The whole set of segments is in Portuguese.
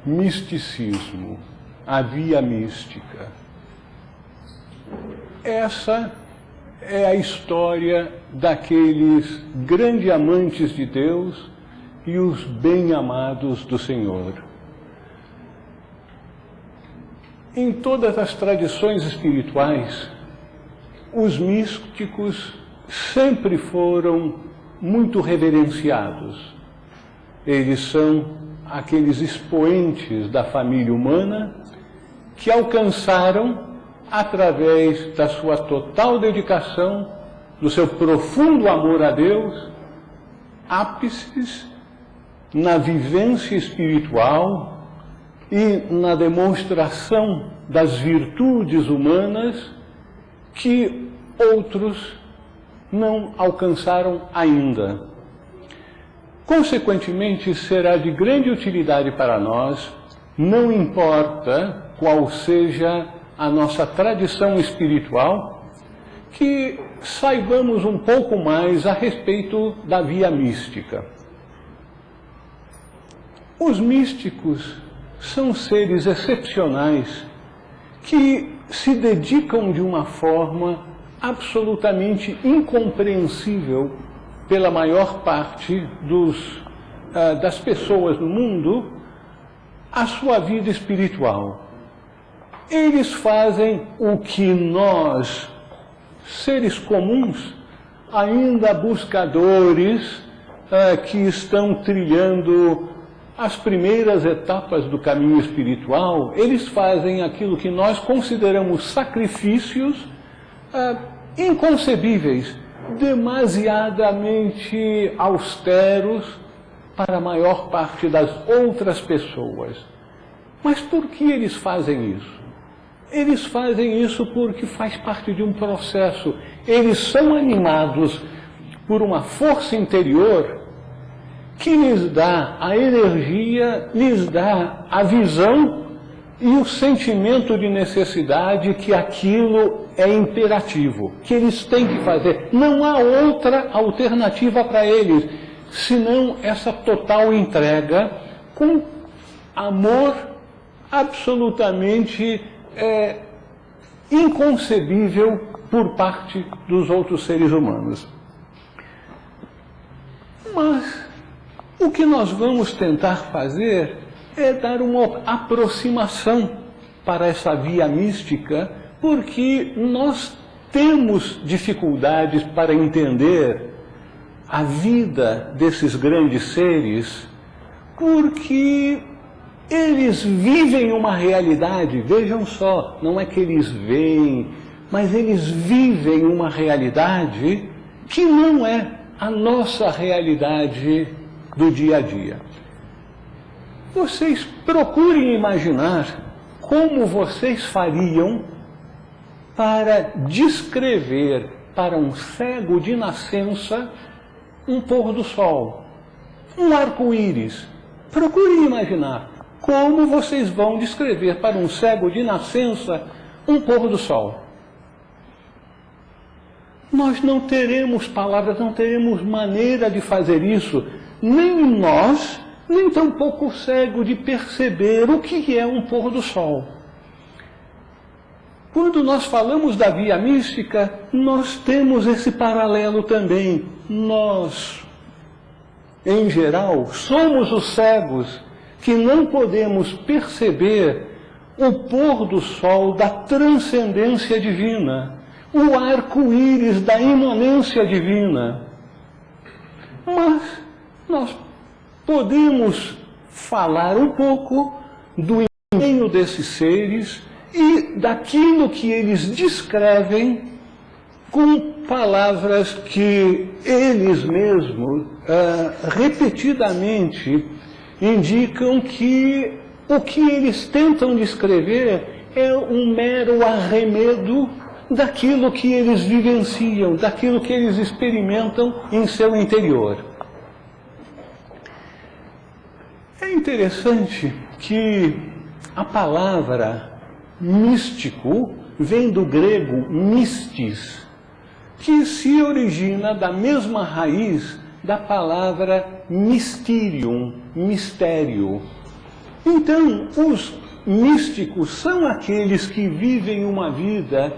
misticismo, a via mística. Essa é a história daqueles grandes amantes de Deus e os bem-amados do Senhor. Em todas as tradições espirituais, os místicos sempre foram muito reverenciados. Eles são aqueles expoentes da família humana que alcançaram, através da sua total dedicação, do seu profundo amor a Deus, ápices na vivência espiritual e na demonstração das virtudes humanas que outros não alcançaram ainda. Consequentemente, será de grande utilidade para nós, não importa qual seja a nossa tradição espiritual, que saibamos um pouco mais a respeito da via mística. Os místicos são seres excepcionais que se dedicam de uma forma absolutamente incompreensível pela maior parte das pessoas no mundo a sua vida espiritual. Eles fazem o que nós, seres comuns, ainda buscadores que estão trilhando as primeiras etapas do caminho espiritual, eles fazem aquilo que nós consideramos sacrifícios inconcebíveis, demasiadamente austeros para a maior parte das outras pessoas. Mas por que eles fazem isso? Eles fazem isso porque faz parte de um processo. Eles são animados por uma força interior que lhes dá a energia, lhes dá a visão e o sentimento de necessidade que aquilo é imperativo, que eles têm que fazer. Não há outra alternativa para eles, senão essa total entrega com amor absolutamente inconcebível por parte dos outros seres humanos. Mas o que nós vamos tentar fazer é dar uma aproximação para essa via mística, porque nós temos dificuldades para entender a vida desses grandes seres, porque eles vivem uma realidade, vejam só, não é que eles veem, mas eles vivem uma realidade que não é a nossa realidade do dia a dia. Vocês procurem imaginar como vocês fariam para descrever para um cego de nascença um pôr do sol, um arco-íris. Procurem imaginar como vocês vão descrever para um cego de nascença um pôr do sol. Nós não teremos palavras, não teremos maneira de fazer isso, nem nós, nem tampouco o cego de perceber o que é um pôr do sol. Quando nós falamos da via mística, nós temos esse paralelo também. Nós, em geral, somos os cegos que não podemos perceber o pôr do sol da transcendência divina, o arco-íris da imanência divina. Mas nós podemos falar um pouco do empenho desses seres e daquilo que eles descrevem com palavras que eles mesmos repetidamente indicam que o que eles tentam descrever é um mero arremedo daquilo que eles vivenciam, daquilo que eles experimentam em seu interior. É interessante que a palavra místico vem do grego mystis, que se origina da mesma raiz da palavra mysterium, mistério. Então, os místicos são aqueles que vivem uma vida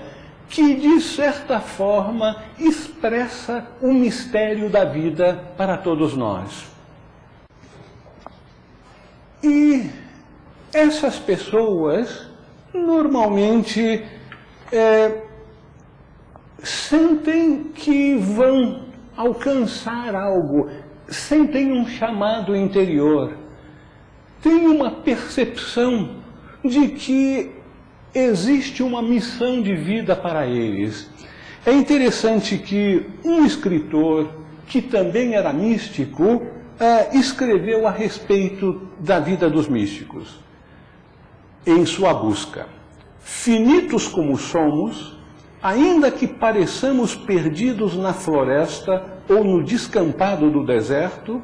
que, de certa forma, expressa o mistério da vida para todos nós. E essas pessoas, normalmente, sentem que vão alcançar algo, sentem um chamado interior, têm uma percepção de que existe uma missão de vida para eles. É interessante que um escritor, que também era místico, escreveu a respeito da vida dos místicos, em sua busca. Finitos como somos, ainda que pareçamos perdidos na floresta ou no descampado do deserto,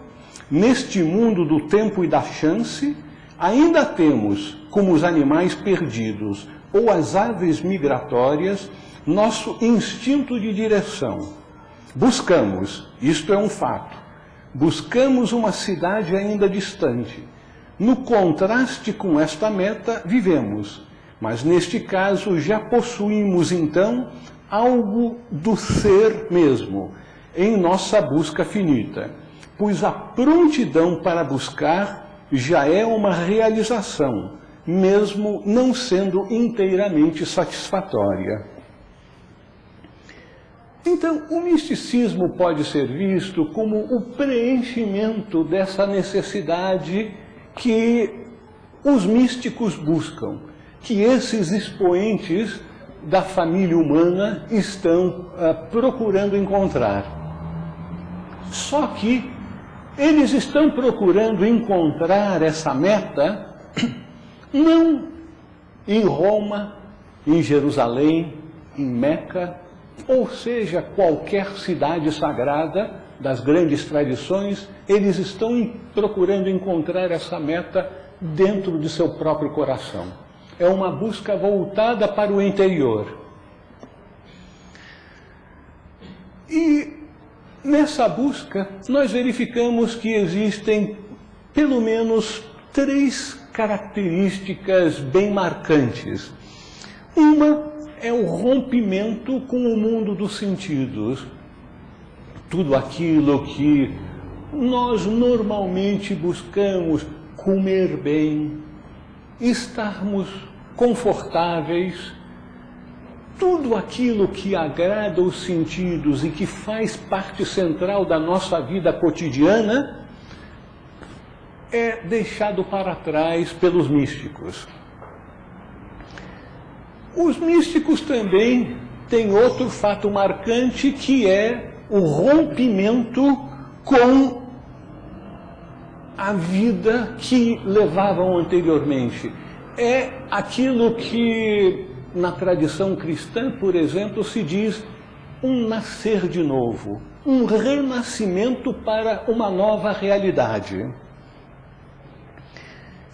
neste mundo do tempo e da chance, ainda temos, como os animais perdidos ou as aves migratórias, nosso instinto de direção. Buscamos, isto é um fato, buscamos uma cidade ainda distante. No contraste com esta meta, vivemos, mas neste caso já possuímos então algo do ser mesmo, em nossa busca finita, pois a prontidão para buscar já é uma realização, mesmo não sendo inteiramente satisfatória. Então, o misticismo pode ser visto como o preenchimento dessa necessidade que os místicos buscam, que esses expoentes da família humana estão procurando encontrar. Só que eles estão procurando encontrar essa meta não em Roma, em Jerusalém, em Meca, ou seja, qualquer cidade sagrada das grandes tradições. Eles estão procurando encontrar essa meta dentro de seu próprio coração. É uma busca voltada para o interior. E nessa busca, nós verificamos que existem pelo menos 3 características bem marcantes. Uma é o rompimento com o mundo dos sentidos. Tudo aquilo que nós normalmente buscamos: comer bem, estarmos confortáveis, tudo aquilo que agrada os sentidos e que faz parte central da nossa vida cotidiana é deixado para trás pelos místicos. Os místicos também têm outro fato marcante, que é o rompimento com a vida que levavam anteriormente. É aquilo que, na tradição cristã, por exemplo, se diz um nascer de novo, um renascimento para uma nova realidade.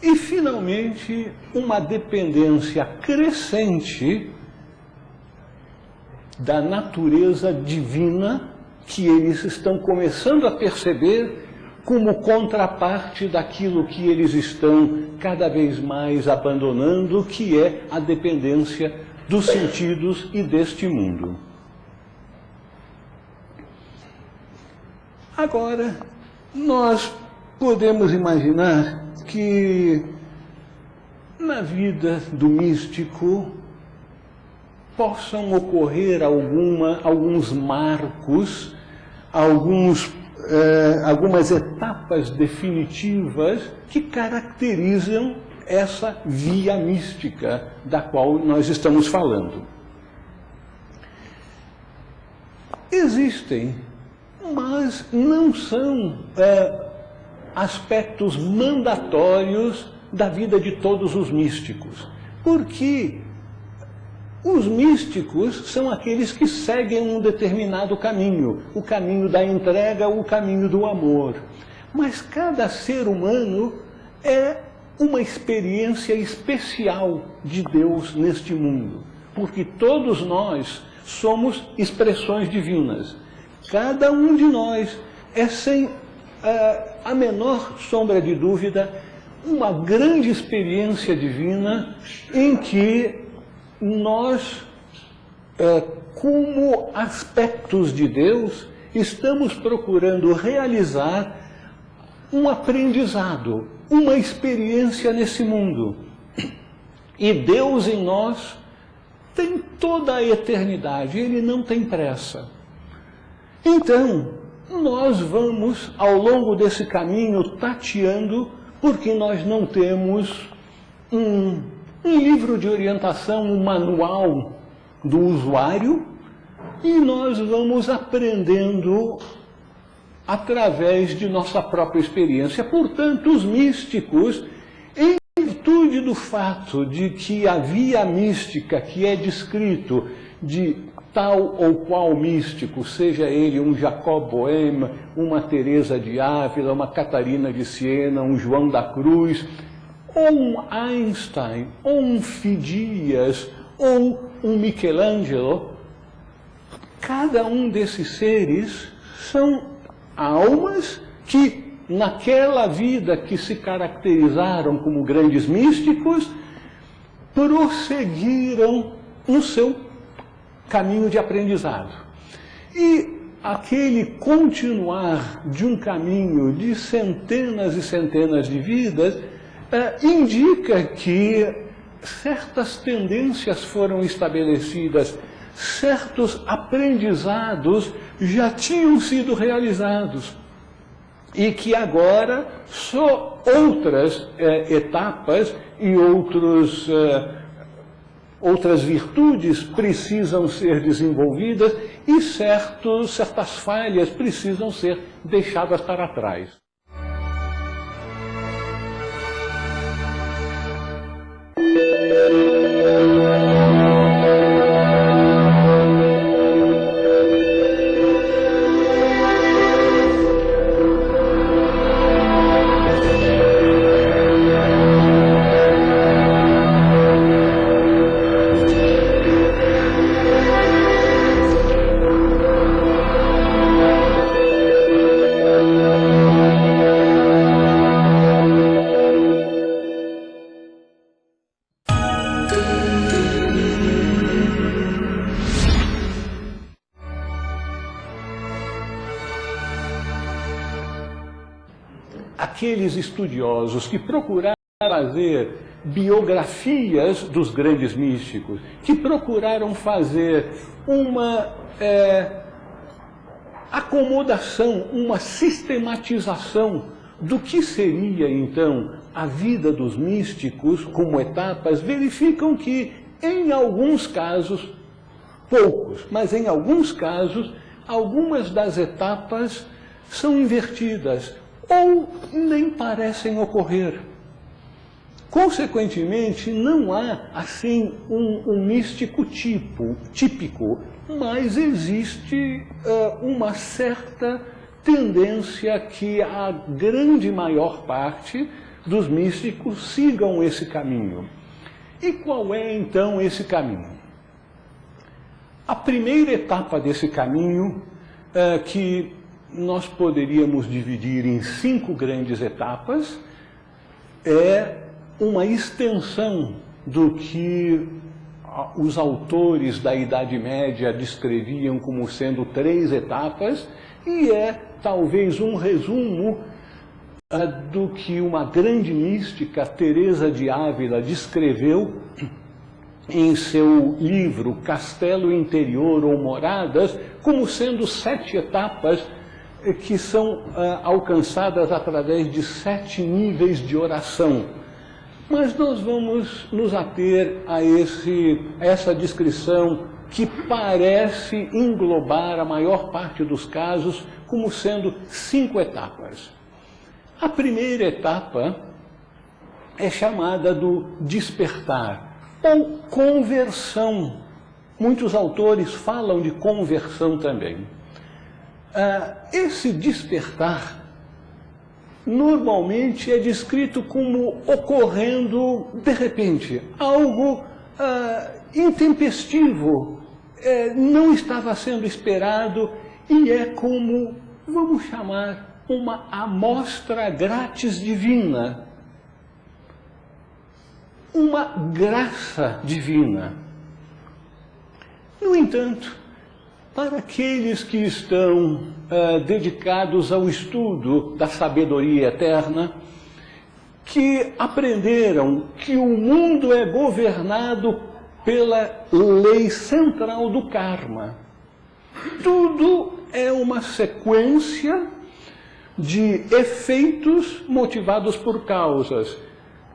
E, finalmente, uma dependência crescente da natureza divina, que eles estão começando a perceber como contraparte daquilo que eles estão cada vez mais abandonando, que é a dependência dos sentidos e deste mundo. Agora, nós podemos imaginar que na vida do místico possam ocorrer alguns marcos, algumas etapas definitivas que caracterizam essa via mística da qual nós estamos falando. Existem, mas não são aspectos mandatórios da vida de todos os místicos, porque os místicos são aqueles que seguem um determinado caminho, o caminho da entrega, o caminho do amor. Mas cada ser humano é uma experiência especial de Deus neste mundo, porque todos nós somos expressões divinas. Cada um de nós é, sem a menor sombra de dúvida, uma grande experiência divina em que nós, como aspectos de Deus, estamos procurando realizar um aprendizado, uma experiência nesse mundo. E Deus em nós tem toda a eternidade, Ele não tem pressa. Então, nós vamos, ao longo desse caminho, tateando, porque nós não temos um livro de orientação, um manual do usuário, e nós vamos aprendendo através de nossa própria experiência. Portanto, os místicos, em virtude do fato de que a via mística que é descrito de tal ou qual místico, seja ele um Jacob Boehme, uma Teresa de Ávila, uma Catarina de Siena, um João da Cruz, ou um Einstein, ou um Fidias, ou um Michelangelo, cada um desses seres são almas que, naquela vida que se caracterizaram como grandes místicos, prosseguiram no seu caminho de aprendizado. E aquele continuar de um caminho de centenas e centenas de vidas indica que certas tendências foram estabelecidas, certos aprendizados já tinham sido realizados e que agora só outras etapas e outras virtudes precisam ser desenvolvidas e certas falhas precisam ser deixadas para trás. Aqueles estudiosos que procuraram fazer biografias dos grandes místicos, que procuraram fazer uma acomodação, uma sistematização do que seria, então, a vida dos místicos como etapas, verificam que, em alguns casos, poucos, mas em alguns casos, algumas das etapas são invertidas, ou nem parecem ocorrer. Consequentemente, não há, assim, um místico típico, mas existe uma certa tendência que a grande maior parte dos místicos sigam esse caminho. E qual é, então, esse caminho? A primeira etapa desse caminho, que nós poderíamos dividir em 5 grandes etapas, é uma extensão do que os autores da Idade Média descreviam como sendo 3 etapas, e é talvez um resumo do que uma grande mística, Teresa de Ávila, descreveu em seu livro Castelo Interior ou Moradas, como sendo 7 etapas que são alcançadas através de 7 níveis de oração. Mas nós vamos nos ater a essa descrição que parece englobar a maior parte dos casos como sendo 5 etapas. A primeira etapa é chamada do despertar, ou conversão. Muitos autores falam de conversão também. Esse despertar normalmente é descrito como ocorrendo de repente, algo intempestivo, não estava sendo esperado e é como, vamos chamar, uma amostra grátis divina. uma graça divina. No entanto, para aqueles que estão dedicados ao estudo da sabedoria eterna, que aprenderam que o mundo é governado pela lei central do karma. Tudo é uma sequência de efeitos motivados por causas.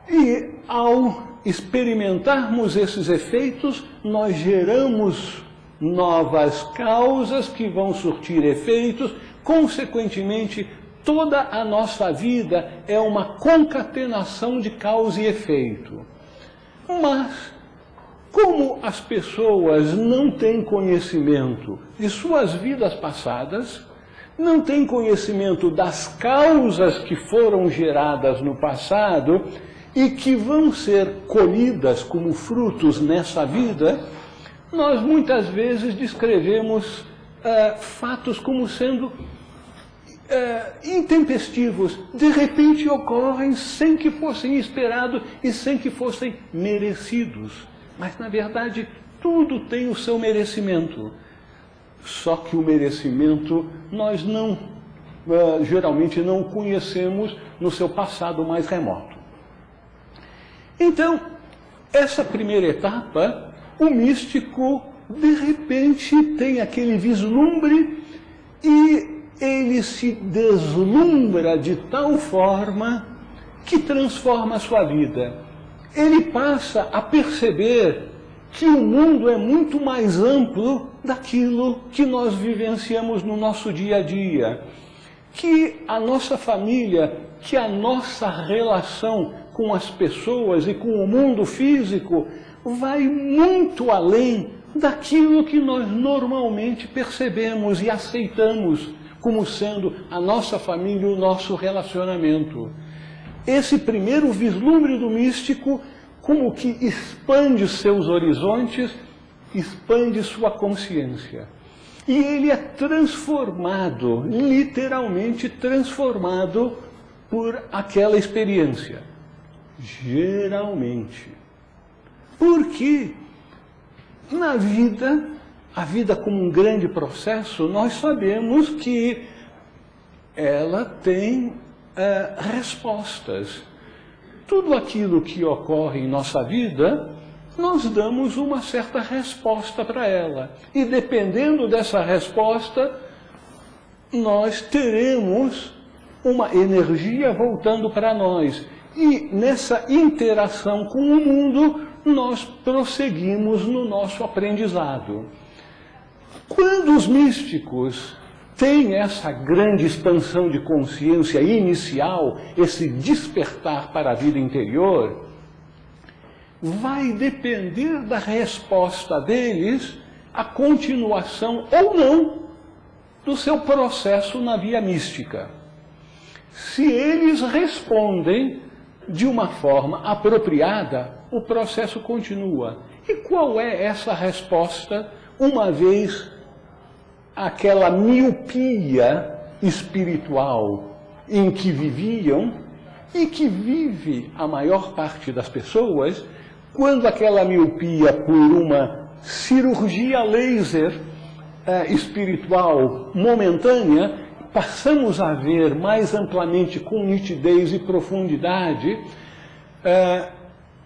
E ao experimentarmos esses efeitos, nós geramos novas causas que vão surtir efeitos. Consequentemente, toda a nossa vida é uma concatenação de causa e efeito. Mas, como as pessoas não têm conhecimento de suas vidas passadas, não têm conhecimento das causas que foram geradas no passado e que vão ser colhidas como frutos nessa vida, nós muitas vezes descrevemos fatos como sendo intempestivos. De repente ocorrem sem que fossem esperados e sem que fossem merecidos. Mas, na verdade, tudo tem o seu merecimento. Só que o merecimento nós geralmente não conhecemos no seu passado mais remoto. Então, essa primeira etapa, o místico, de repente, tem aquele vislumbre e ele se deslumbra de tal forma que transforma a sua vida. Ele passa a perceber que o mundo é muito mais amplo daquilo que nós vivenciamos no nosso dia a dia, que a nossa família, que a nossa relação com as pessoas e com o mundo físico vai muito além daquilo que nós normalmente percebemos e aceitamos como sendo a nossa família, o nosso relacionamento. Esse primeiro vislumbre do místico, como que expande seus horizontes, expande sua consciência. E ele é transformado, literalmente transformado por aquela experiência. Geralmente. Porque na vida, a vida como um grande processo, nós sabemos que ela tem respostas. Tudo aquilo que ocorre em nossa vida, nós damos uma certa resposta para ela. E dependendo dessa resposta, nós teremos uma energia voltando para nós. E nessa interação com o mundo, nós prosseguimos no nosso aprendizado. Quando os místicos têm essa grande expansão de consciência inicial, esse despertar para a vida interior, vai depender da resposta deles a continuação ou não do seu processo na via mística. Se eles respondem de uma forma apropriada, o processo continua. E qual é essa resposta, uma vez aquela miopia espiritual em que viviam e que vive a maior parte das pessoas, quando aquela miopia por uma cirurgia laser espiritual momentânea, passamos a ver mais amplamente com nitidez e profundidade,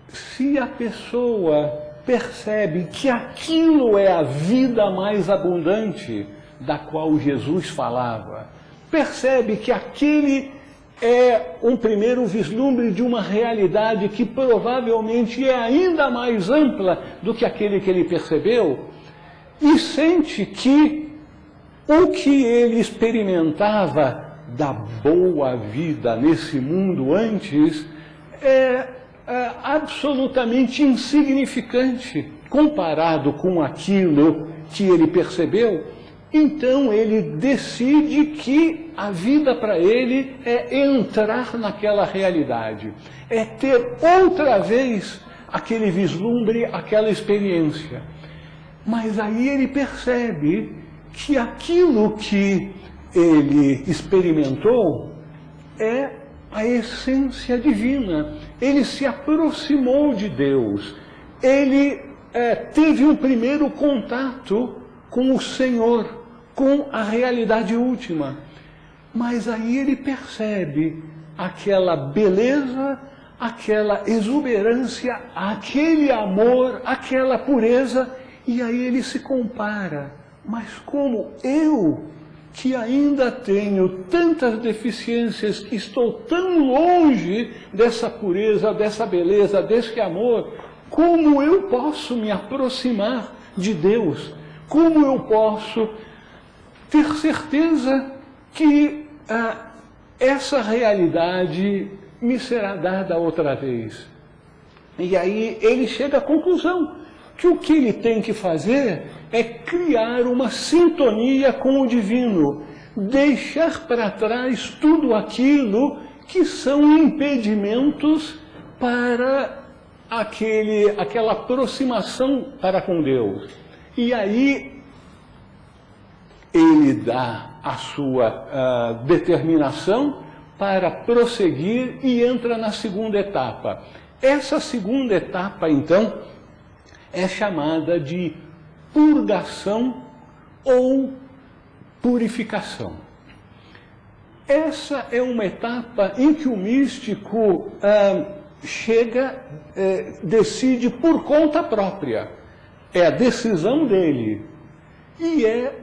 se a pessoa percebe que aquilo é a vida mais abundante da qual Jesus falava, percebe que aquele é um primeiro vislumbre de uma realidade que provavelmente é ainda mais ampla do que aquele que ele percebeu, e sente que o que ele experimentava da boa vida nesse mundo antes é absolutamente insignificante comparado com aquilo que ele percebeu. Então ele decide que a vida para ele é entrar naquela realidade, é ter outra vez aquele vislumbre, aquela experiência. Mas aí ele percebe que aquilo que ele experimentou é a essência divina. Ele se aproximou de Deus. Ele teve um primeiro contato com o Senhor, com a realidade última. Mas aí ele percebe aquela beleza, aquela exuberância, aquele amor, aquela pureza, e aí ele se compara. Mas como eu, que ainda tenho tantas deficiências, que estou tão longe dessa pureza, dessa beleza, desse amor, como eu posso me aproximar de Deus? Como eu posso ter certeza que essa realidade me será dada outra vez? E aí ele chega à conclusão que o que ele tem que fazer é criar uma sintonia com o divino, deixar para trás tudo aquilo que são impedimentos para aquela aproximação para com Deus. E aí ele dá a sua determinação para prosseguir e entra na segunda etapa. Essa segunda etapa, então, é chamada de purgação ou purificação. Essa é uma etapa em que o místico decide por conta própria. É a decisão dele. E é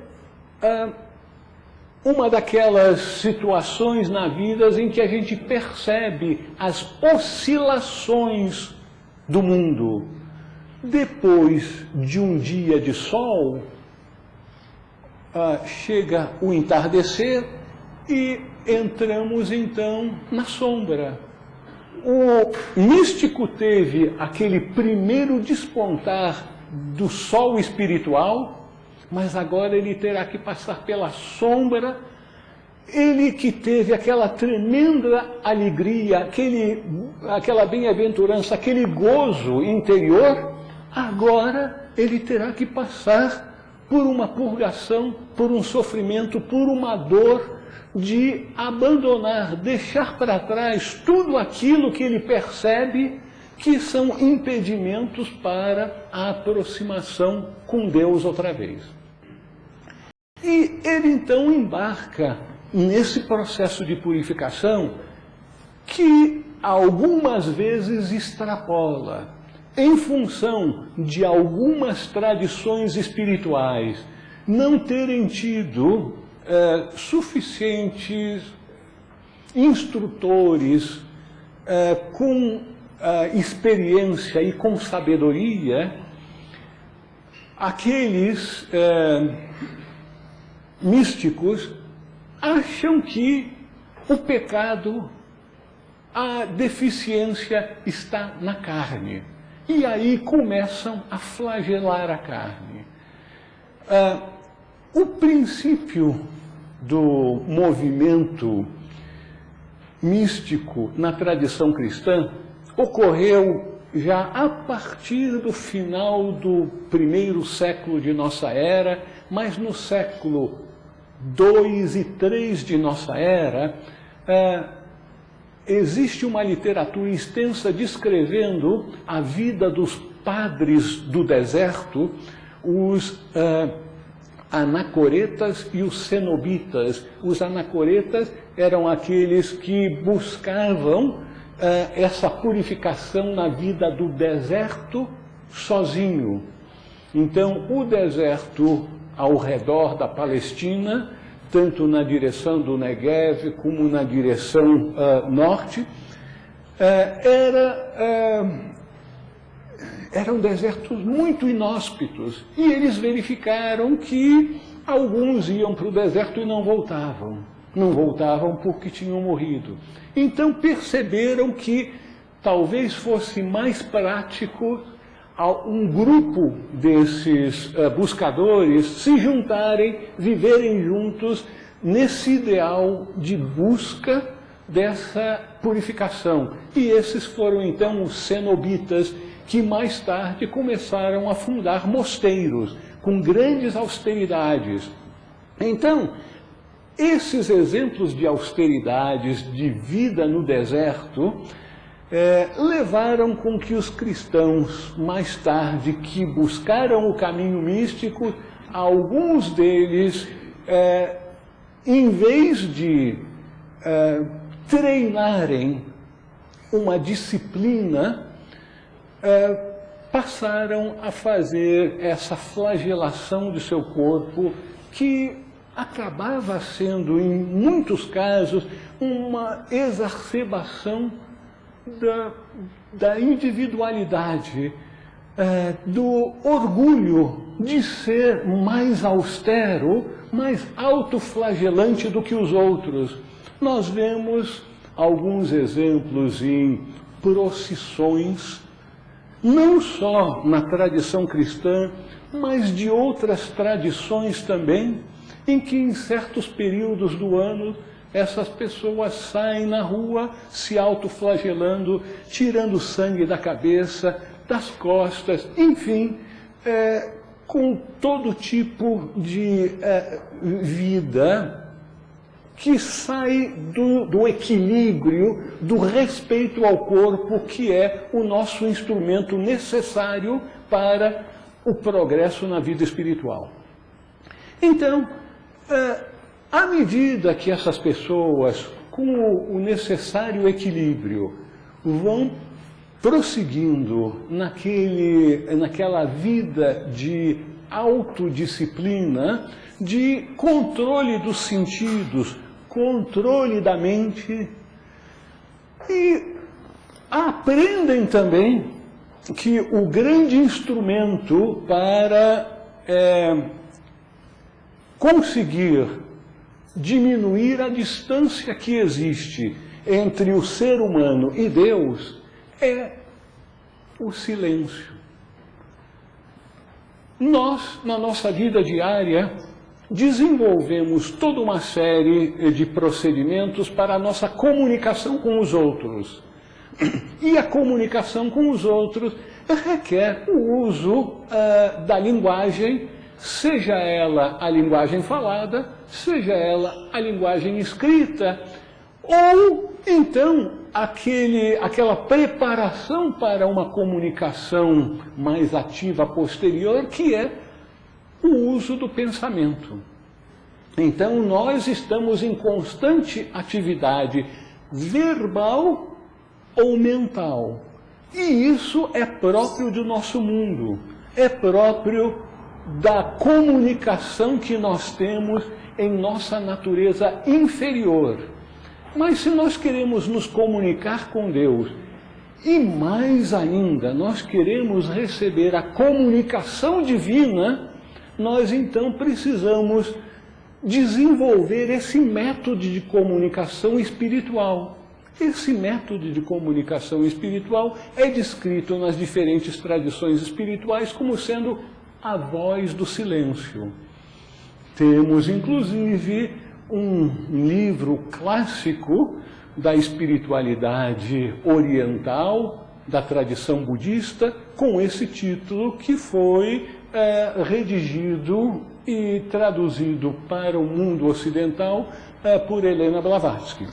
uma daquelas situações na vida em que a gente percebe as oscilações do mundo. Depois de um dia de sol, chega o entardecer e entramos então na sombra. O místico teve aquele primeiro despontar do sol espiritual, mas agora ele terá que passar pela sombra. Ele que teve aquela tremenda alegria, aquela bem-aventurança, aquele gozo interior, agora ele terá que passar por uma purgação, por um sofrimento, por uma dor de abandonar, deixar para trás tudo aquilo que ele percebe que são impedimentos para a aproximação com Deus outra vez. E ele então embarca nesse processo de purificação que algumas vezes extrapola, em função de algumas tradições espirituais não terem tido suficientes instrutores com experiência e com sabedoria, aqueles místicos acham que o pecado, a deficiência está na carne. E aí começam a flagelar a carne. O princípio do movimento místico na tradição cristã ocorreu já a partir do final do primeiro século de nossa era, mas no século 2 e 3 de nossa era, existe uma literatura extensa descrevendo a vida dos padres do deserto, os anacoretas e os cenobitas. Os anacoretas eram aqueles que buscavam essa purificação na vida do deserto sozinho. Então, o deserto ao redor da Palestina, tanto na direção do Negev como na direção norte, eram desertos muito inóspitos. E eles verificaram que alguns iam para o deserto e não voltavam. Não voltavam porque tinham morrido. Então perceberam que talvez fosse mais prático um grupo desses buscadores se juntarem, viverem juntos nesse ideal de busca dessa purificação. E esses foram então os cenobitas, que mais tarde começaram a fundar mosteiros com grandes austeridades. Então, esses exemplos de austeridades, de vida no deserto, levaram com que os cristãos, mais tarde, que buscaram o caminho místico, alguns deles, em vez de treinarem uma disciplina, passaram a fazer essa flagelação de seu corpo, que acabava sendo, em muitos casos, uma exacerbação da individualidade, do orgulho de ser mais austero, mais autoflagelante do que os outros. Nós vemos alguns exemplos em procissões, não só na tradição cristã, mas de outras tradições também, em que em certos períodos do ano essas pessoas saem na rua se autoflagelando, tirando sangue da cabeça, das costas, enfim, com todo tipo de vida que sai do equilíbrio, do respeito ao corpo, que é o nosso instrumento necessário para o progresso na vida espiritual. Então, à medida que essas pessoas, com o necessário equilíbrio, vão prosseguindo naquela vida de autodisciplina, de controle dos sentidos, controle da mente, e aprendem também que o grande instrumento para conseguir diminuir a distância que existe entre o ser humano e Deus é o silêncio. Nós, na nossa vida diária, desenvolvemos toda uma série de procedimentos para a nossa comunicação com os outros. E a comunicação com os outros requer o uso da linguagem, seja ela a linguagem falada, seja ela a linguagem escrita, ou então aquela preparação para uma comunicação mais ativa posterior, que é o uso do pensamento. Então, nós estamos em constante atividade verbal ou mental. E isso é próprio do nosso mundo, é próprio da comunicação que nós temos em nossa natureza inferior. Mas se nós queremos nos comunicar com Deus, e mais ainda, nós queremos receber a comunicação divina, nós então precisamos desenvolver esse método de comunicação espiritual. Esse método de comunicação espiritual é descrito nas diferentes tradições espirituais como sendo a voz do silêncio. Temos, inclusive, um livro clássico da espiritualidade oriental, da tradição budista, com esse título, que foi redigido e traduzido para o mundo ocidental por Helena Blavatsky.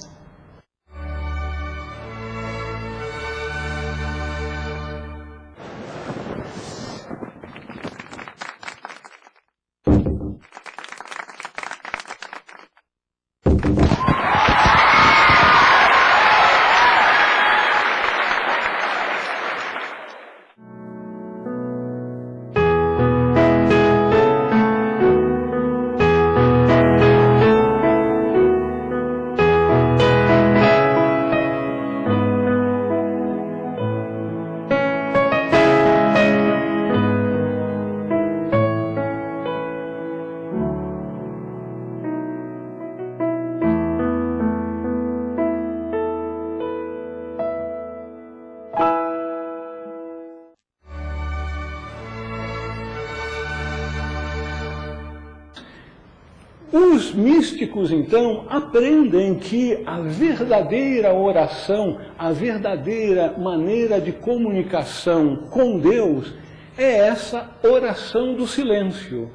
Os místicos, então, aprendem que a verdadeira oração, a verdadeira maneira de comunicação com Deus é essa oração do silêncio.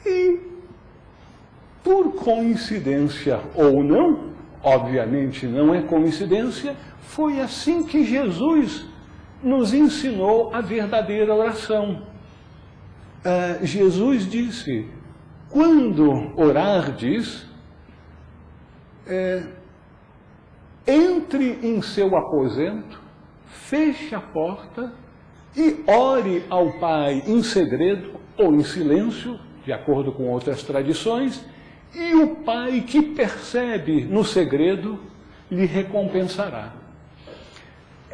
E por coincidência ou não, obviamente não é coincidência, foi assim que Jesus nos ensinou a verdadeira oração. Jesus disse: quando orardes, entre em seu aposento, feche a porta e ore ao Pai em segredo ou em silêncio, de acordo com outras tradições, e o Pai que percebe no segredo lhe recompensará.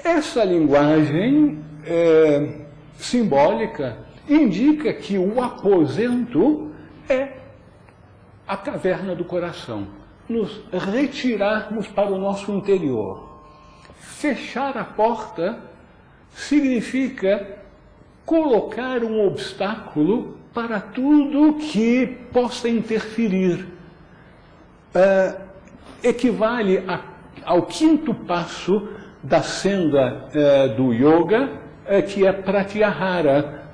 Essa linguagem simbólica indica que o aposento é a caverna do coração, nos retirarmos para o nosso interior. Fechar a porta significa colocar um obstáculo para tudo que possa interferir. Equivale ao quinto passo da senda do yoga, que é pratyahara,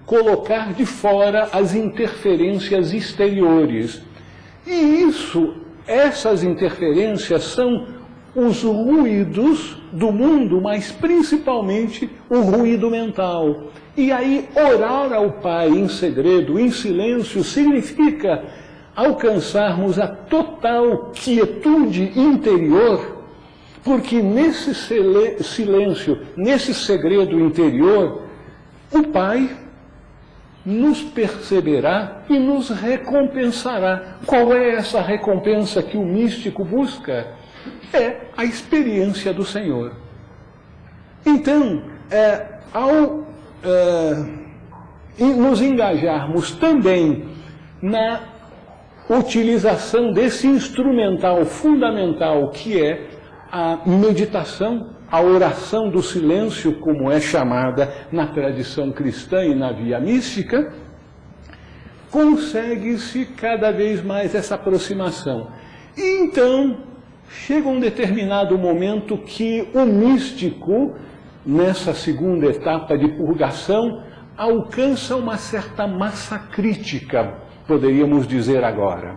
colocar de fora as interferências exteriores. E essas interferências são os ruídos do mundo, mas principalmente o ruído mental. E aí orar ao Pai em segredo, em silêncio, significa alcançarmos a total quietude interior, porque nesse silêncio, nesse segredo interior, o Pai nos perceberá e nos recompensará. Qual é essa recompensa que o místico busca? É a experiência do Senhor. Então, ao nos engajarmos também na utilização desse instrumental fundamental que é a meditação, a oração do silêncio, como é chamada na tradição cristã e na via mística, consegue-se cada vez mais essa aproximação. E então, chega um determinado momento que o místico, nessa segunda etapa de purgação, alcança uma certa massa crítica, poderíamos dizer agora.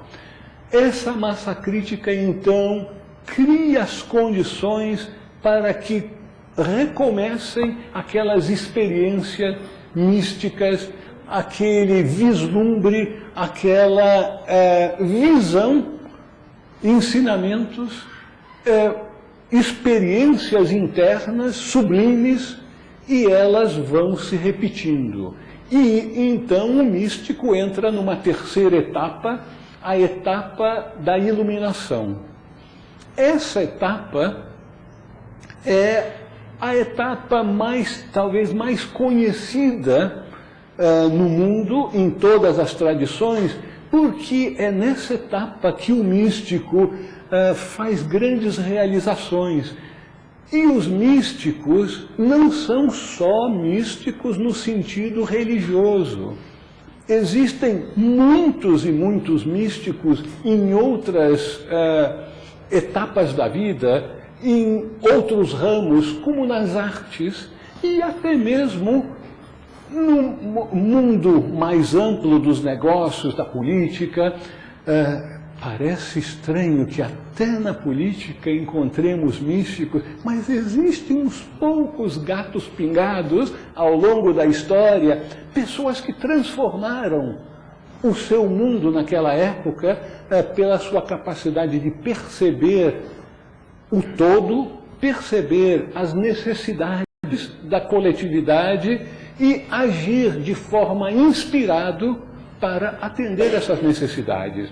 Essa massa crítica, então, cria as condições para que recomecem aquelas experiências místicas, aquele vislumbre, aquela visão, ensinamentos, experiências internas sublimes, e elas vão se repetindo. E então o místico entra numa terceira etapa, a etapa da iluminação. Essa etapa é a etapa talvez mais conhecida no mundo, em todas as tradições, porque é nessa etapa que o místico faz grandes realizações. E os místicos não são só místicos no sentido religioso. Existem muitos e muitos místicos em outras etapas da vida, em outros ramos, como nas artes, e até mesmo no mundo mais amplo dos negócios, da política. Parece estranho que até na política encontremos místicos, mas existem uns poucos gatos pingados ao longo da história, pessoas que transformaram o seu mundo naquela época pela sua capacidade de perceber o todo, perceber as necessidades da coletividade e agir de forma inspirada para atender essas necessidades.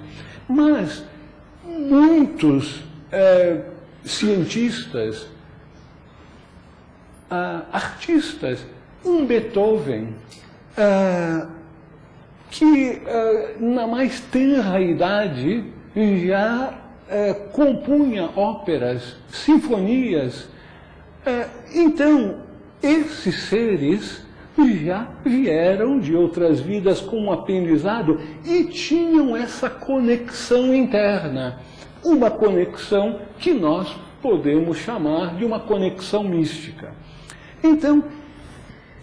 Mas muitos cientistas, artistas, um Beethoven, que na mais tenra idade já compunha óperas, sinfonias. Então, esses seres já vieram de outras vidas com um aprendizado e tinham essa conexão interna, uma conexão que nós podemos chamar de uma conexão mística. Então,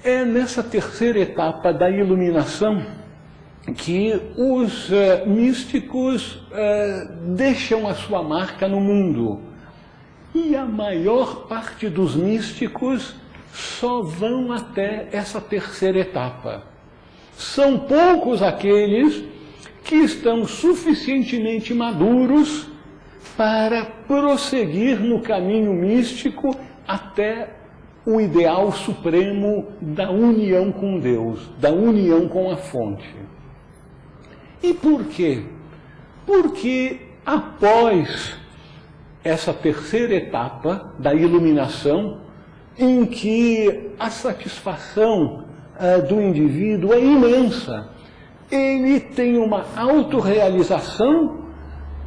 é nessa terceira etapa da iluminação que os místicos deixam a sua marca no mundo. E a maior parte dos místicos só vão até essa terceira etapa. São poucos aqueles que estão suficientemente maduros para prosseguir no caminho místico até o ideal supremo da união com Deus, da união com a fonte. E por quê? Porque após essa terceira etapa da iluminação, em que a satisfação do indivíduo é imensa, ele tem uma autorrealização,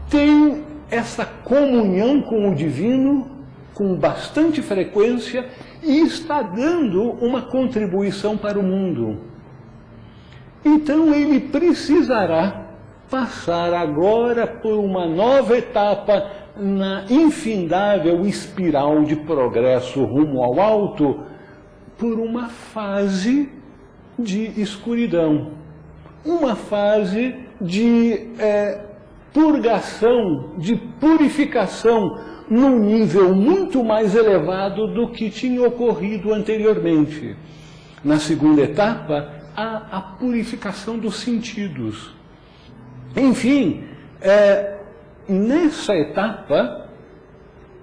tem essa comunhão com o divino com bastante frequência e está dando uma contribuição para o mundo. Então ele precisará passar agora por uma nova etapa na infindável espiral de progresso rumo ao alto, por uma fase de escuridão, uma fase de purgação, de purificação, num nível muito mais elevado do que tinha ocorrido anteriormente. Na segunda etapa, há a purificação dos sentidos. Enfim, nessa etapa,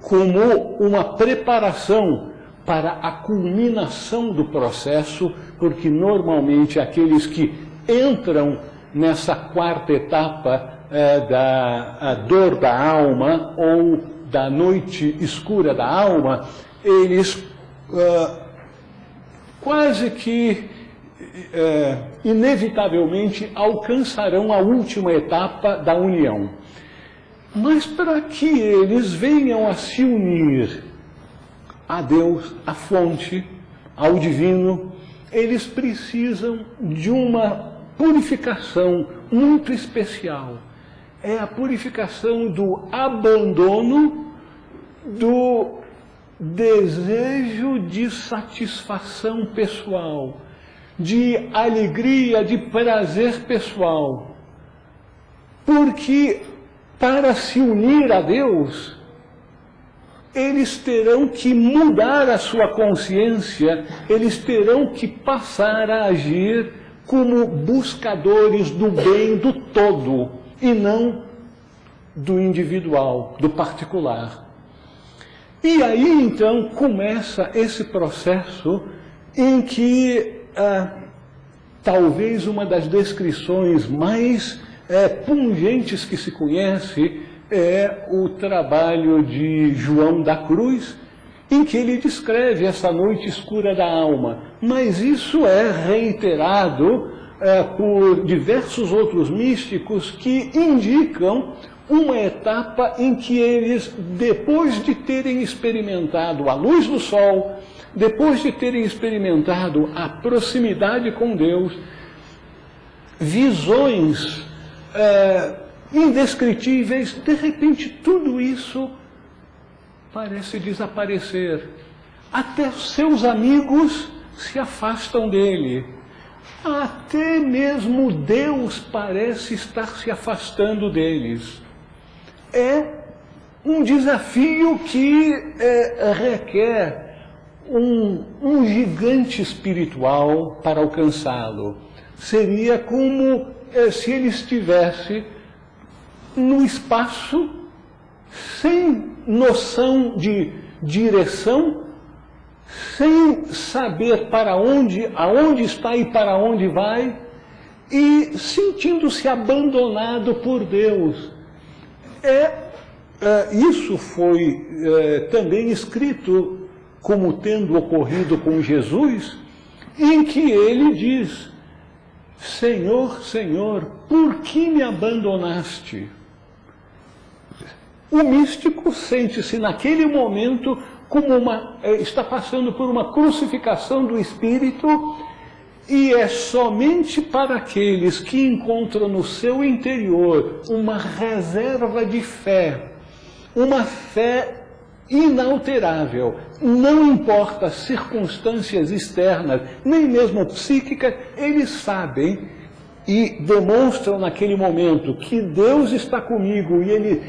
como uma preparação para a culminação do processo, porque normalmente aqueles que entram nessa quarta etapa da dor da alma ou da noite escura da alma, eles quase que inevitavelmente alcançarão a última etapa da união. Mas para que eles venham a se unir a Deus, à fonte, ao divino, eles precisam de uma purificação muito especial. É a purificação do abandono do desejo de satisfação pessoal, de alegria, de prazer pessoal. Porque para se unir a Deus, eles terão que mudar a sua consciência, eles terão que passar a agir como buscadores do bem do todo, e não do individual, do particular. E aí, então, começa esse processo em que talvez uma das descrições mais pungentes que se conhece é o trabalho de João da Cruz, em que ele descreve essa noite escura da alma. Mas isso é reiterado por diversos outros místicos que indicam uma etapa em que eles, depois de terem experimentado a luz do sol, depois de terem experimentado a proximidade com Deus, visões indescritíveis, de repente tudo isso parece desaparecer. Até seus amigos se afastam dele. Até mesmo Deus parece estar se afastando deles. É um desafio que requer um gigante espiritual para alcançá-lo. Seria como se ele estivesse no espaço, sem noção de direção, sem saber aonde está e para onde vai, e sentindo-se abandonado por Deus. Isso foi também escrito como tendo ocorrido com Jesus, em que ele diz: Senhor, Senhor, por que me abandonaste? O místico sente-se naquele momento como está passando por uma crucificação do espírito, e é somente para aqueles que encontram no seu interior uma reserva de fé, uma fé inalterável, não importa as circunstâncias externas, nem mesmo psíquicas, eles sabem e demonstram naquele momento que Deus está comigo e Ele,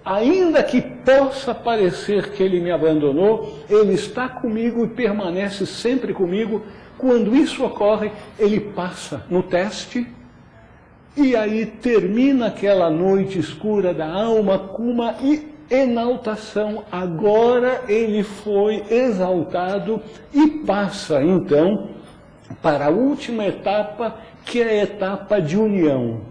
ainda que possa parecer que Ele me abandonou, Ele está comigo e permanece sempre comigo. Quando isso ocorre, ele passa no teste e aí termina aquela noite escura da alma com uma exaltação. Agora ele foi exaltado e passa então para a última etapa, que é a etapa de união.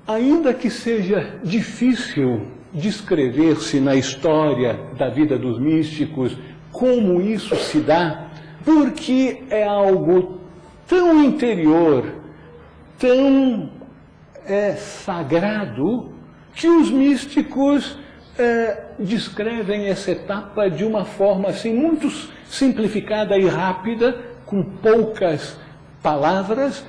Ainda que seja difícil descrever-se na história da vida dos místicos como isso se dá, porque é algo tão interior, tão sagrado, que os místicos descrevem essa etapa de uma forma assim, muito simplificada e rápida, com poucas palavras,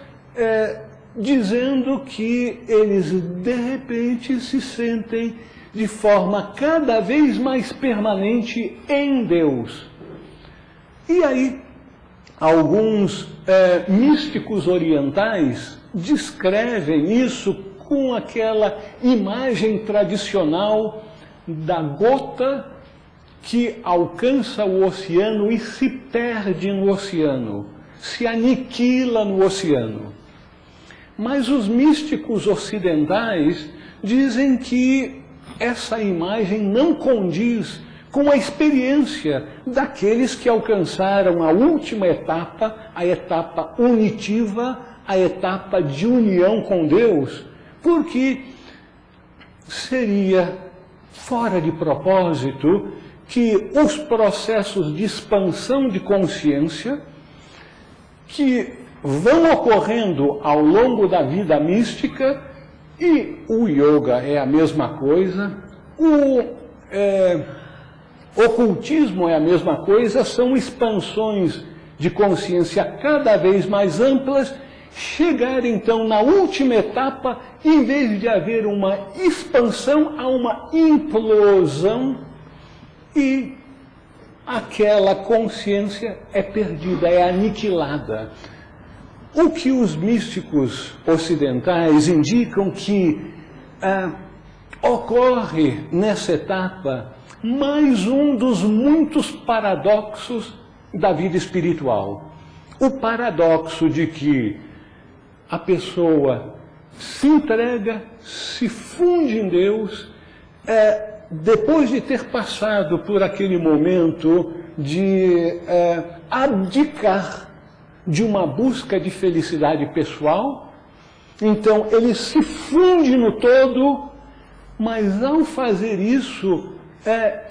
dizendo que eles de repente se sentem de forma cada vez mais permanente em Deus. E aí, alguns místicos orientais descrevem isso com aquela imagem tradicional da gota que alcança o oceano e se perde no oceano, se aniquila no oceano. Mas os místicos ocidentais dizem que essa imagem não condiz com a experiência daqueles que alcançaram a última etapa, a etapa unitiva, a etapa de união com Deus, porque seria fora de propósito que os processos de expansão de consciência que vão ocorrendo ao longo da vida mística, e o yoga é a mesma coisa, o ocultismo é a mesma coisa, são expansões de consciência cada vez mais amplas, chegar então na última etapa, em vez de haver uma expansão, há uma implosão e aquela consciência é perdida, é aniquilada. O que os místicos ocidentais indicam que ocorre nessa etapa mais um dos muitos paradoxos da vida espiritual. O paradoxo de que a pessoa se entrega, se funde em Deus, depois de ter passado por aquele momento de abdicar de uma busca de felicidade pessoal, então ele se funde no todo, mas ao fazer isso,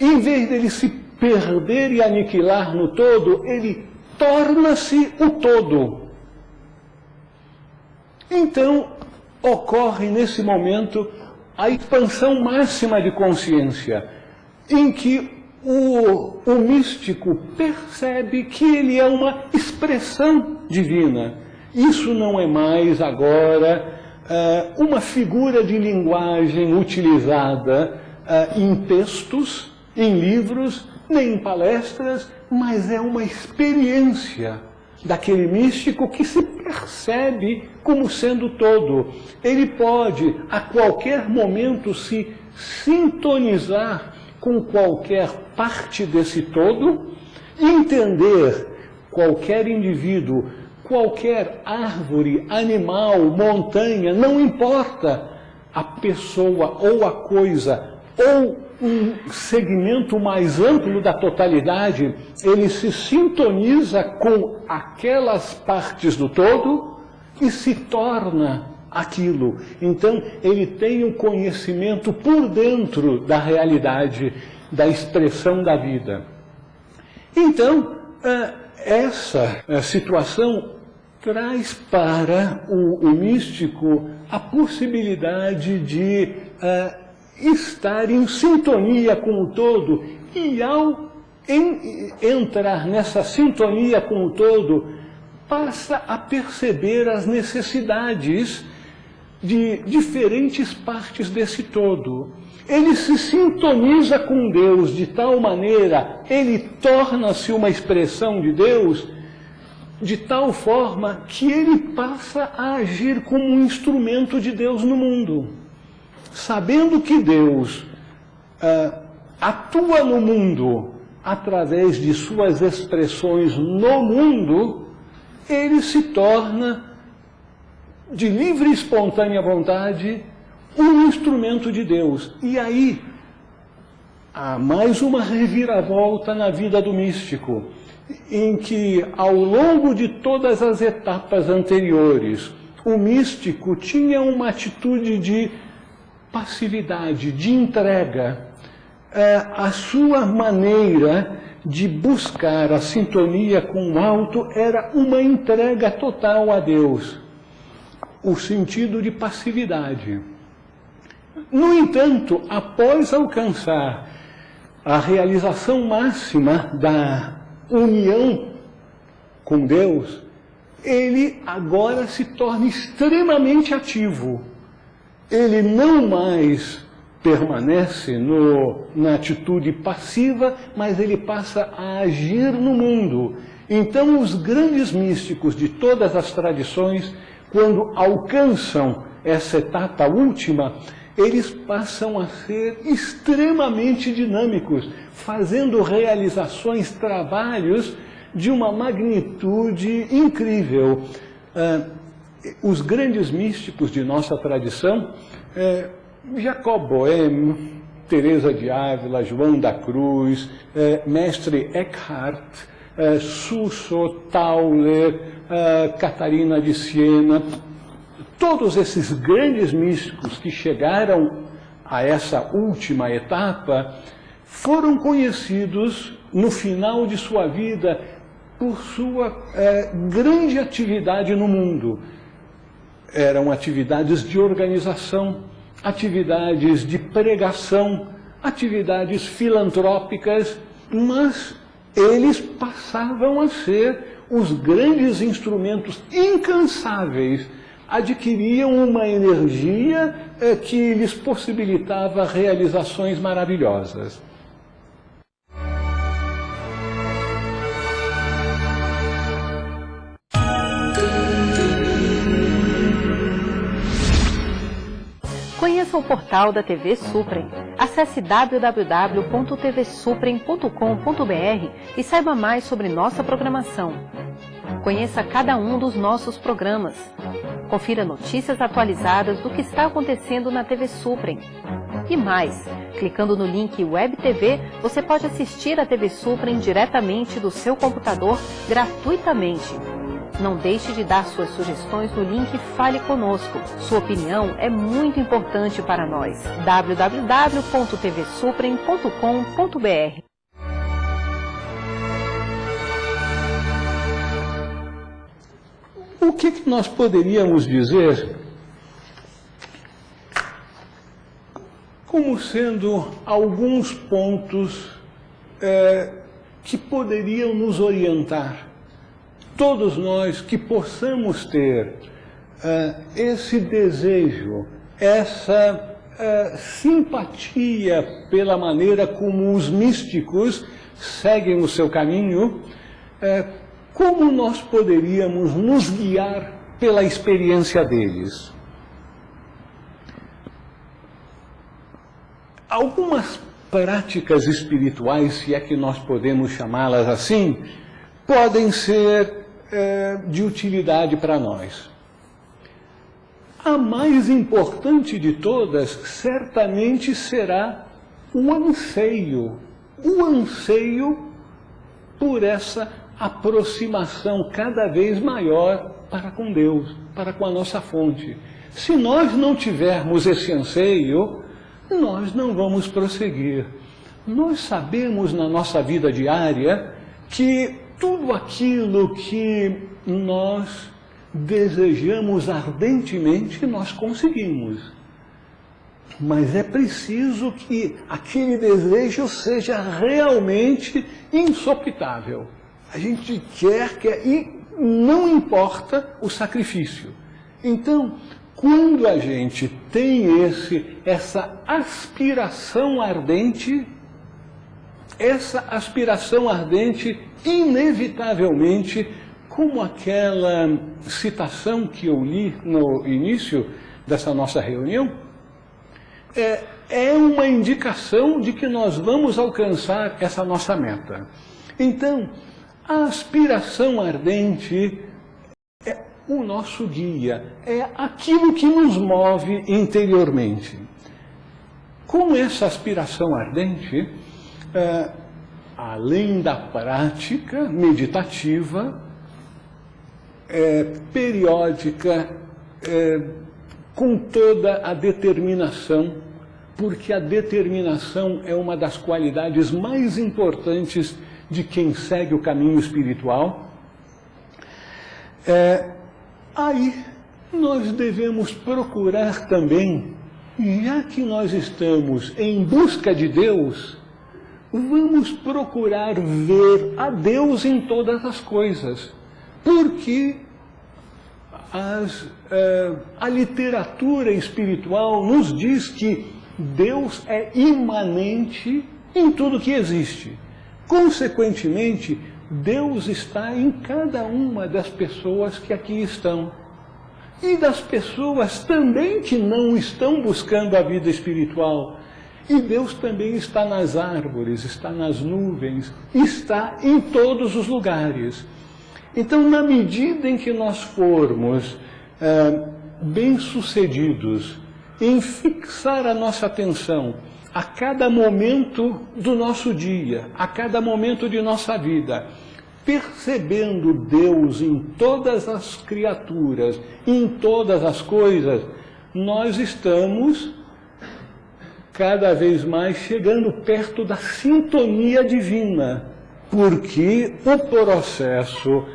em vez dele se perder e aniquilar no todo, ele torna-se o todo. Então, ocorre nesse momento a expansão máxima de consciência, em que o místico percebe que ele é uma expressão divina. Isso não é mais agora uma figura de linguagem utilizada em textos, em livros, nem em palestras, mas é uma experiência daquele místico que se percebe como sendo todo. Ele pode, a qualquer momento, se sintonizar com qualquer parte desse todo, entender qualquer indivíduo, qualquer árvore, animal, montanha, não importa a pessoa ou a coisa, ou um segmento mais amplo da totalidade, ele se sintoniza com aquelas partes do todo e se torna aquilo. Então, ele tem um conhecimento por dentro da realidade, da expressão da vida. Então, essa situação traz para o místico a possibilidade de estar em sintonia com o todo, e ao entrar nessa sintonia com o todo, passa a perceber as necessidades de diferentes partes desse todo. Ele se sintoniza com Deus de tal maneira, ele torna-se uma expressão de Deus, de tal forma que ele passa a agir como um instrumento de Deus no mundo. Sabendo que Deus atua no mundo através de suas expressões no mundo, ele se torna, de livre e espontânea vontade, um instrumento de Deus. E aí, há mais uma reviravolta na vida do místico, em que, ao longo de todas as etapas anteriores, o místico tinha uma atitude de passividade, de entrega. A sua maneira de buscar a sintonia com o alto era uma entrega total a Deus, o sentido de passividade. No entanto, após alcançar a realização máxima da união com Deus, ele agora se torna extremamente ativo. Ele não mais permanece na atitude passiva, mas ele passa a agir no mundo. Então, os grandes místicos de todas as tradições, quando alcançam essa etapa última, eles passam a ser extremamente dinâmicos, fazendo realizações, trabalhos de uma magnitude incrível. Os grandes místicos de nossa tradição, Jacob Boehme, Teresa de Ávila, João da Cruz, Mestre Eckhart, Suso, Tauler, Catarina de Siena, todos esses grandes místicos que chegaram a essa última etapa foram conhecidos no final de sua vida por sua grande atividade no mundo. Eram atividades de organização, atividades de pregação, atividades filantrópicas, mas eles passavam a ser os grandes instrumentos incansáveis, adquiriam uma energia que lhes possibilitava realizações maravilhosas. Conheça o portal da TV Suprem. Acesse www.tvsuprem.com.br e saiba mais sobre nossa programação. Conheça cada um dos nossos programas. Confira notícias atualizadas do que está acontecendo na TV Suprem. E mais, clicando no link Web TV, você pode assistir a TV Suprem diretamente do seu computador gratuitamente. Não deixe de dar suas sugestões no link Fale Conosco. Sua opinião é muito importante para nós. www.tvsuprem.com.br. O que nós poderíamos dizer como sendo alguns pontos que poderiam nos orientar? Todos nós que possamos ter esse desejo, essa simpatia pela maneira como os místicos seguem o seu caminho, como nós poderíamos nos guiar pela experiência deles? Algumas práticas espirituais, se é que nós podemos chamá-las assim, podem ser de utilidade para nós. A mais importante de todas, certamente, será o anseio por essa aproximação cada vez maior para com Deus, para com a nossa fonte. Se nós não tivermos esse anseio, nós não vamos prosseguir. Nós sabemos na nossa vida diária que tudo aquilo que nós desejamos ardentemente, nós conseguimos. Mas é preciso que aquele desejo seja realmente insopitável. A gente quer, e não importa o sacrifício. Então, quando a gente tem essa aspiração ardente, inevitavelmente como aquela citação que eu li no início dessa nossa reunião, é uma indicação de que nós vamos alcançar essa nossa meta. Então, a aspiração ardente é o nosso guia, é aquilo que nos move interiormente. Com essa aspiração ardente, além da prática meditativa, periódica, com toda a determinação, porque a determinação é uma das qualidades mais importantes de quem segue o caminho espiritual, aí nós devemos procurar também, já que nós estamos em busca de Deus, vamos procurar ver a Deus em todas as coisas, porque a literatura espiritual nos diz que Deus é imanente em tudo que existe. Consequentemente, Deus está em cada uma das pessoas que aqui estão. E das pessoas também que não estão buscando a vida espiritual. E Deus também está nas árvores, está nas nuvens, está em todos os lugares. Então, na medida em que nós formos bem-sucedidos em fixar a nossa atenção a cada momento do nosso dia, a cada momento de nossa vida, percebendo Deus em todas as criaturas, em todas as coisas, nós estamos cada vez mais chegando perto da sintonia divina, porque o processo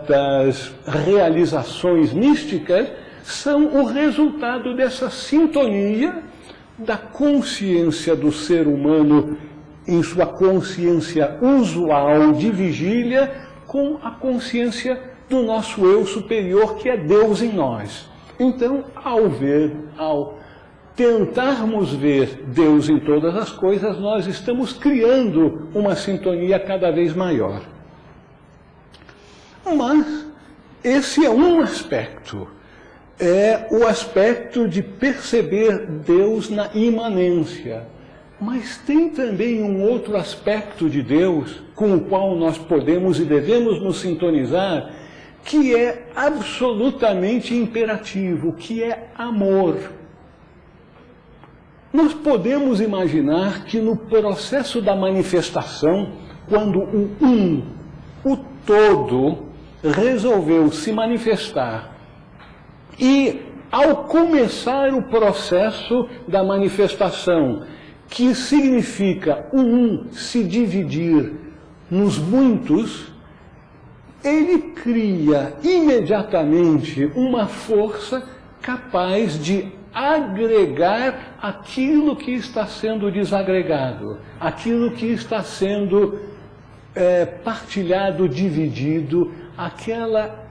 das realizações místicas são o resultado dessa sintonia da consciência do ser humano em sua consciência usual de vigília com a consciência do nosso eu superior, que é Deus em nós. Então, ao tentarmos ver Deus em todas as coisas, nós estamos criando uma sintonia cada vez maior. Mas esse é um aspecto. É o aspecto de perceber Deus na imanência. Mas tem também um outro aspecto de Deus com o qual nós podemos e devemos nos sintonizar, que é absolutamente imperativo, que é amor. Nós podemos imaginar que no processo da manifestação, quando o todo, resolveu se manifestar, e ao começar o processo da manifestação, que significa o se dividir nos muitos, ele cria imediatamente uma força capaz de agregar aquilo que está sendo desagregado, aquilo que está sendo partilhado, dividido. Aquela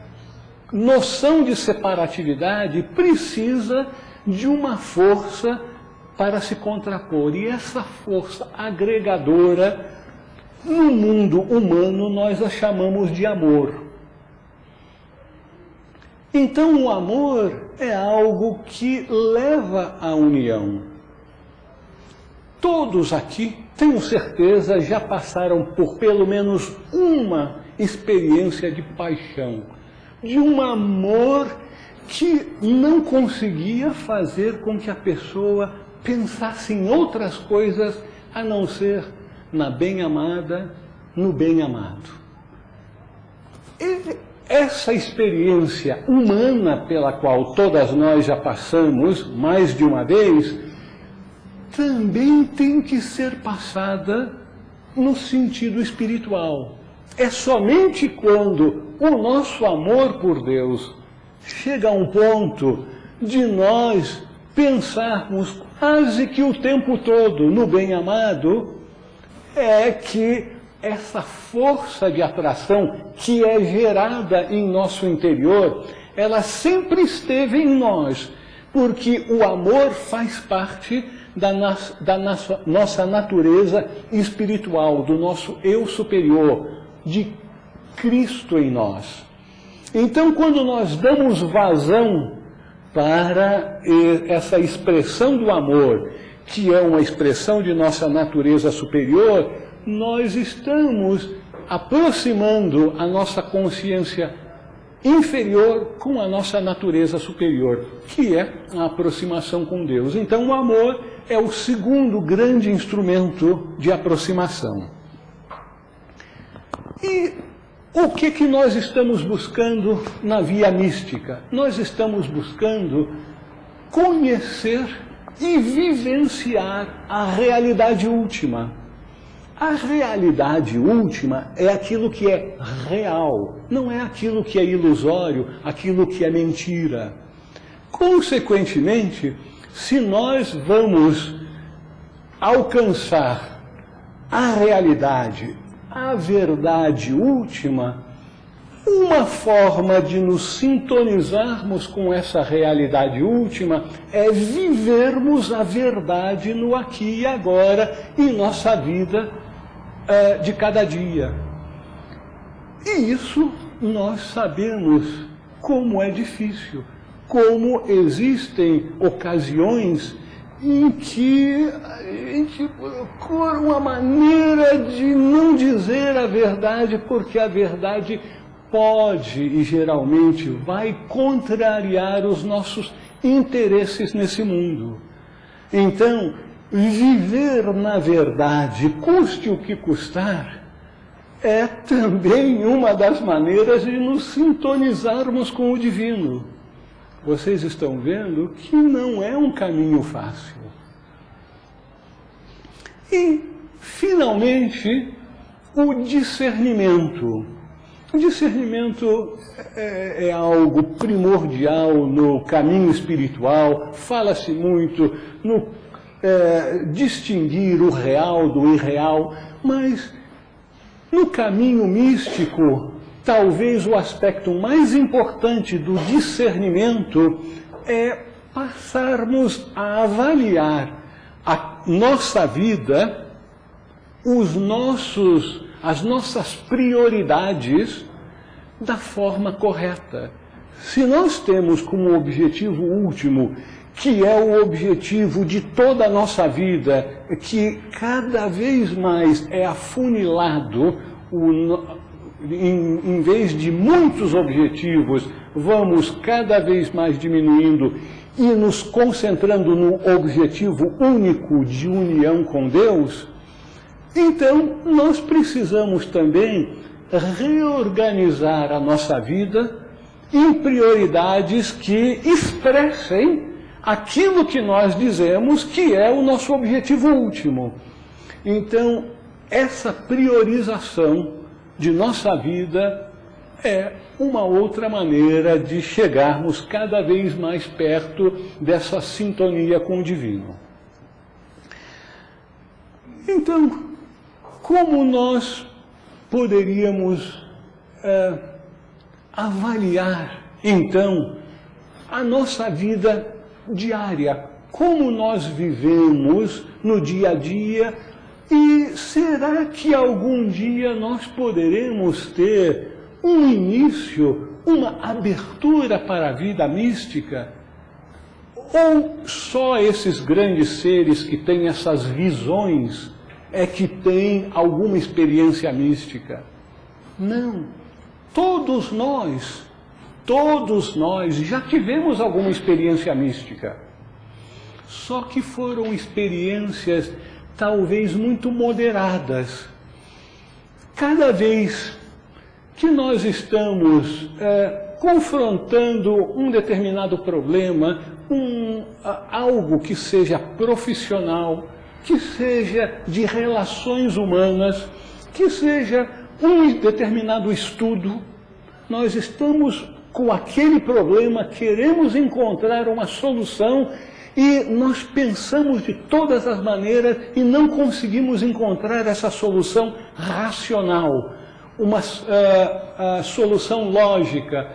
noção de separatividade precisa de uma força para se contrapor. E essa força agregadora, no mundo humano, nós a chamamos de amor. Então, o amor é algo que leva à união. Todos aqui, tenho certeza, já passaram por pelo menos uma experiência de paixão, de um amor que não conseguia fazer com que a pessoa pensasse em outras coisas a não ser na bem-amada, no bem-amado. Essa experiência humana pela qual todas nós já passamos mais de uma vez, também tem que ser passada no sentido espiritual. É somente quando o nosso amor por Deus chega a um ponto de nós pensarmos quase que o tempo todo no bem-amado, é que essa força de atração que é gerada em nosso interior, ela sempre esteve em nós, porque o amor faz parte da nossa natureza espiritual, do nosso eu superior, de Cristo em nós. Então, quando nós damos vazão para essa expressão do amor, que é uma expressão de nossa natureza superior, nós estamos aproximando a nossa consciência inferior com a nossa natureza superior, que é a aproximação com Deus. Então, o amor é o segundo grande instrumento de aproximação. E o que nós estamos buscando na via mística? Nós estamos buscando conhecer e vivenciar a realidade última. A realidade última é aquilo que é real, não é aquilo que é ilusório, aquilo que é mentira. Consequentemente, se nós vamos alcançar a realidade, a verdade última, uma forma de nos sintonizarmos com essa realidade última é vivermos a verdade no aqui e agora em nossa vida de cada dia. E isso nós sabemos como é difícil, como existem ocasiões em que procura uma maneira de não dizer a verdade, porque a verdade pode e geralmente vai contrariar os nossos interesses nesse mundo. Então, viver na verdade, custe o que custar, é também uma das maneiras de nos sintonizarmos com o divino. Vocês estão vendo que não é um caminho fácil. E, finalmente, o discernimento. O discernimento é algo primordial no caminho espiritual, fala-se muito no distinguir o real do irreal, mas no caminho místico, talvez o aspecto mais importante do discernimento é passarmos a avaliar a nossa vida, as nossas prioridades da forma correta. Se nós temos como objetivo último, que é o objetivo de toda a nossa vida, que cada vez mais é afunilado, em vez de muitos objetivos, vamos cada vez mais diminuindo e nos concentrando no objetivo único de união com Deus, então nós precisamos também reorganizar a nossa vida em prioridades que expressem aquilo que nós dizemos que é o nosso objetivo último. Então, essa priorização de nossa vida é uma outra maneira de chegarmos cada vez mais perto dessa sintonia com o divino. Então, como nós poderíamos avaliar, então, a nossa vida diária? Como nós vivemos no dia a dia? E será que algum dia nós poderemos ter um início, uma abertura para a vida mística? Ou só esses grandes seres que têm essas visões é que têm alguma experiência mística? Não. Todos nós já tivemos alguma experiência mística. Só que foram experiências talvez muito moderadas. Cada vez que nós estamos confrontando um determinado problema, algo que seja profissional, que seja de relações humanas, que seja um determinado estudo, nós estamos com aquele problema, queremos encontrar uma solução e nós pensamos de todas as maneiras e não conseguimos encontrar essa solução racional, uma solução lógica.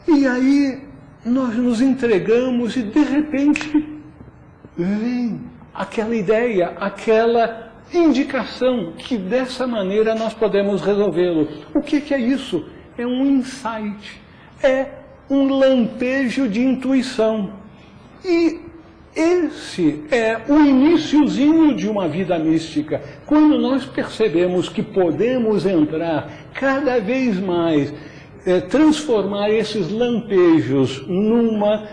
E aí nós nos entregamos e de repente vem aquela ideia, aquela indicação que dessa maneira nós podemos resolvê-lo. O que é isso? É um insight, é um lampejo de intuição. E esse é o iniciozinho de uma vida mística. Quando nós percebemos que podemos entrar cada vez mais, transformar esses lampejos numa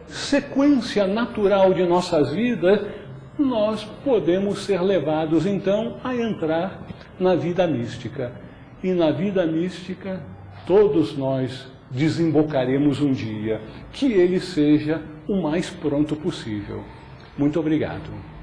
sequência natural de nossas vidas, nós podemos ser levados então a entrar na vida mística. E na vida mística, todos nós desembocaremos um dia. Que ele seja o mais pronto possível. Muito obrigado.